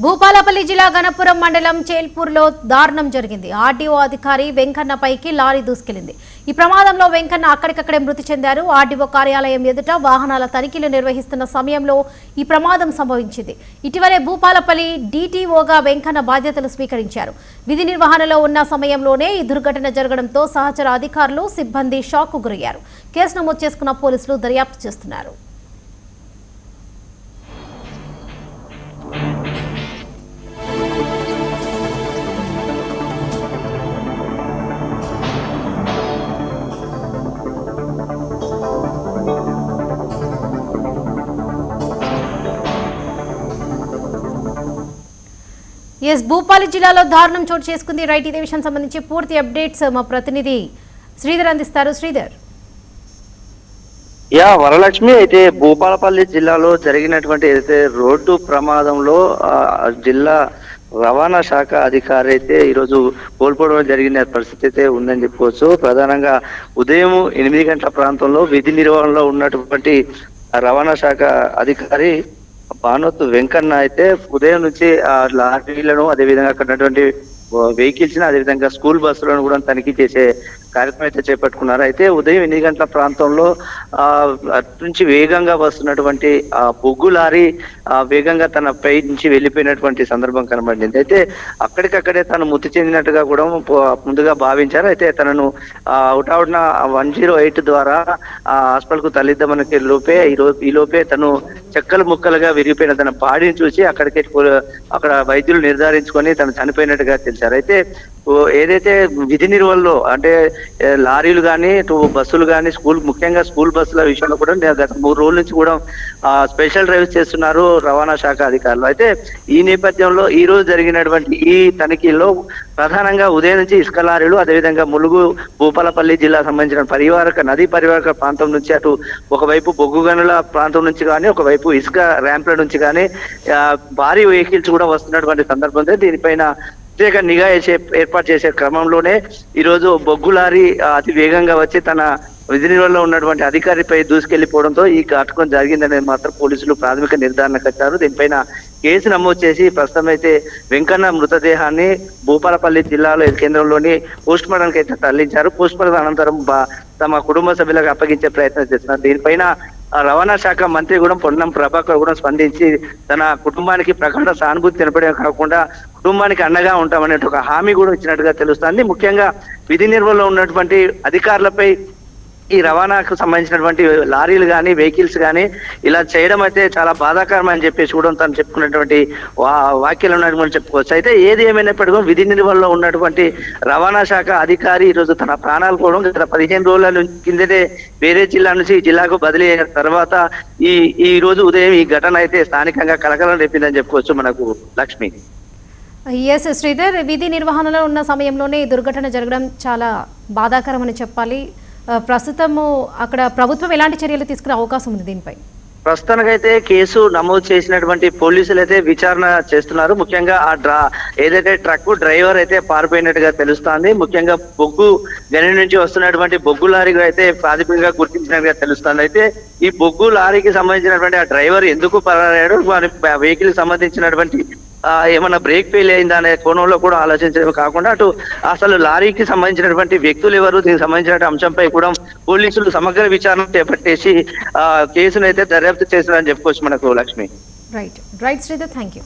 భూపాలపల్లి జిల్లా గణపురం మండలం చేల్పూర్లో దారుణం జరిగింది. ఆర్డీఓ అధికారి వెంకన్నపైకి లారీ దూసుకెళ్లింది. ఈ ప్రమాదంలో వెంకన్న అక్కడికక్కడే మృతి చెందారు. ఆర్డీఓ కార్యాలయం ఎదుట వాహనాల తనిఖీలు నిర్వహిస్తున్న సమయంలో ఈ ప్రమాదం సంభవించింది. ఇటీవలే భూపాలపల్లి డీటీఓగా వెంకన్న బాధ్యతలు స్వీకరించారు. విధి నిర్వహణలో ఉన్న సమయంలోనే ఈ దుర్ఘటన జరగడంతో సహచర అధికారులు, సిబ్బంది షాక్కు గురయ్యారు. కేసు నమోదు చేసుకున్న పోలీసులు దర్యాప్తు చేస్తున్నారు. భూపాలి జిల్లాలో దారుణం చోటు చేసుకుంది. రైట్, ఇదే విషయం సంబంధించి పూర్తి అప్డేట్స్ మా ప్రతినిధి శ్రీధర్ అందిస్తారు. శ్రీధర్. వరలక్ష్మి, అయితే భూపాలపల్లి జిల్లాలో జరిగినటువంటి ఏదైతే రోడ్డు ప్రమాదంలో జిల్లా రవాణా శాఖ అధికారి అయితే ఈరోజు కోల్పోవడం జరిగిన పరిస్థితి అయితే ఉందని చెప్పుకోవచ్చు. ప్రధానంగా ఉదయం 8 గంటల ప్రాంతంలో విధి నిర్వహణలో ఉన్నటువంటి రవాణా శాఖ అధికారి భానోత్ వెంకన్న అయితే ఉదయం నుంచి లారీలను, అదేవిధంగా అక్కడ ఉన్నటువంటి వెహికల్స్ ని, అదేవిధంగా స్కూల్ బస్సులను కూడా తనిఖీ చేసే కార్యక్రమం అయితే చేపట్టుకున్నారు. అయితే ఉదయం 8 గంటల ప్రాంతంలో అటు నుంచి వేగంగా వస్తున్నటువంటి బొగ్గు లారీ వేగంగా తన పై నుంచి వెళ్ళిపోయినటువంటి సందర్భం కనబడింది. అయితే అక్కడికక్కడే తను మృతి చెందినట్టుగా కూడా ముందుగా భావించారు. అయితే తనను అవుట్న 108 ద్వారా హాస్పిటల్ కు తరలిద్దామని ఈ లోపే తను చెక్కలు ముక్కలుగా విరిగిపోయిన తన బాడీని చూసి అక్కడ వైద్యులు నిర్ధారించుకొని తను చనిపోయినట్టుగా తెలిసారు. అయితే ఏదైతే విధి నిర్వహణలో అంటే లారీలు కానీ, బస్సులు కానీ, ముఖ్యంగా స్కూల్ బస్సుల విషయంలో కూడా గత 3 రోజుల నుంచి కూడా స్పెషల్ డ్రైవ్స్ చేస్తున్నారు రవాణా శాఖ అధికారులు. అయితే ఈ నేపథ్యంలో ఈ రోజు జరిగినటువంటి ఈ తనిఖీల్లో ప్రధానంగా ఉదయం నుంచి ఇసుక లారీలు, అదేవిధంగా ములుగు భూపాలపల్లి జిల్లా సంబంధించిన నదీ పరివారక ప్రాంతం నుంచి అటు ఒకవైపు బొగ్గు గనుల ప్రాంతం నుంచి కానీ, ఒకవైపు ఇసుక ర్యాంప్ల నుంచి కానీ భారీ వెహికల్స్ కూడా వస్తున్నటువంటి సందర్భంలో దీనిపైన ప్రత్యేక నిఘా ఏర్పాటు చేసే క్రమంలోనే ఈరోజు బొగ్గు లారీ అతి వేగంగా వచ్చి తన విధి నిర్వహణలో ఉన్నటువంటి అధికారిపై దూసుకెళ్లిపోవడంతో ఈ ఘటన జరిగిందనేది మాత్రం పోలీసులు ప్రాథమిక నిర్ధారణకు వచ్చారు. దీనిపైన కేసు నమోదు చేసి ప్రస్తుతం అయితే వెంకన్న మృతదేహాన్ని భూపాలపల్లి జిల్లాలో కేంద్రంలోని పోస్ట్ మార్టంకి అయితే తరలించారు. పోస్ట్ మార్టం అనంతరం తమ కుటుంబ సభ్యులకు అప్పగించే ప్రయత్నం చేస్తున్నారు. దీనిపైన రవాణా శాఖ మంత్రి కూడా పొన్నం ప్రభాకర్ కూడా స్పందించి తన కుటుంబానికి ప్రగాఢ సానుభూతి తెలపడం కాకుండా కుటుంబానికి అండగా ఉంటామనే ఒక హామీ కూడా ఇచ్చినట్టుగా తెలుస్తుంది. ముఖ్యంగా విధి నిర్వహణలో ఉన్నటువంటి అధికారులపై ఈ రవాణాకు సంబంధించినటువంటి లారీలు కానీ, వెహికల్స్ కానీ ఇలా చేయడం అయితే చాలా బాధాకరం అని చెప్పేసి కూడా తను చెప్పుకున్నటువంటి వాక్యాలు ఉన్నటువంటి చెప్పుకోవచ్చు. అయితే ఏది ఏమైనప్పటికీ విధి నిర్వహణలో ఉన్నటువంటి రవాణా శాఖ అధికారి ఈరోజు తన ప్రాణాలు పోవడం, గత 15 రోజుల కిందటే వేరే జిల్లా నుంచి ఈ జిల్లాకు బదిలీ అయిన తర్వాత ఈ రోజు ఉదయం ఈ ఘటన అయితే స్థానికంగా కలకలం రేపిందని చెప్పుకోవచ్చు మనకు లక్ష్మి. ఎస్ శ్రీధర్, విధి నిర్వహణలో ఉన్న సమయంలోనే ఈ దుర్ఘటన జరగడం చాలా బాధాకరం అని చెప్పాలి. ప్రస్తుతము అక్కడ ప్రభుత్వం ఎలాంటి చర్యలు తీసుకునే అవకాశం ఉంది దీనిపై? ప్రస్తుతానికైతే కేసు నమోదు చేసినటువంటి పోలీసులు అయితే విచారణ చేస్తున్నారు. ముఖ్యంగా ఏదైతే ట్రక్ డ్రైవర్ అయితే పారిపోయినట్టుగా తెలుస్తోంది. ముఖ్యంగా బొగ్గు గని నుంచి వస్తున్నటువంటి బొగ్గు లారీగా అయితే ప్రాథమికంగా గుర్తించినట్టుగా తెలుస్తోంది. అయితే ఈ బొగ్గు లారీకి సంబంధించినటువంటి ఆ డ్రైవర్ ఎందుకు పరారయ్యాడు, వారి వెహికల్ సంబంధించినటువంటి ఏమన్నా బ్రేక్ ఫెయిల్ అయిందా అనే కోణంలో కూడా ఆలోచించడమే కాకుండా అటు అసలు లారీకి సంబంధించినటువంటి వ్యక్తులు ఎవరు, దీనికి సంబంధించిన అంశంపై కూడా పోలీసులు సమగ్ర విచారణ చేపట్టేసి కేసును అయితే దర్యాప్తు చేశారని చెప్పుకోవచ్చు మనకు Lakshmi. Right Sridhar, thank you.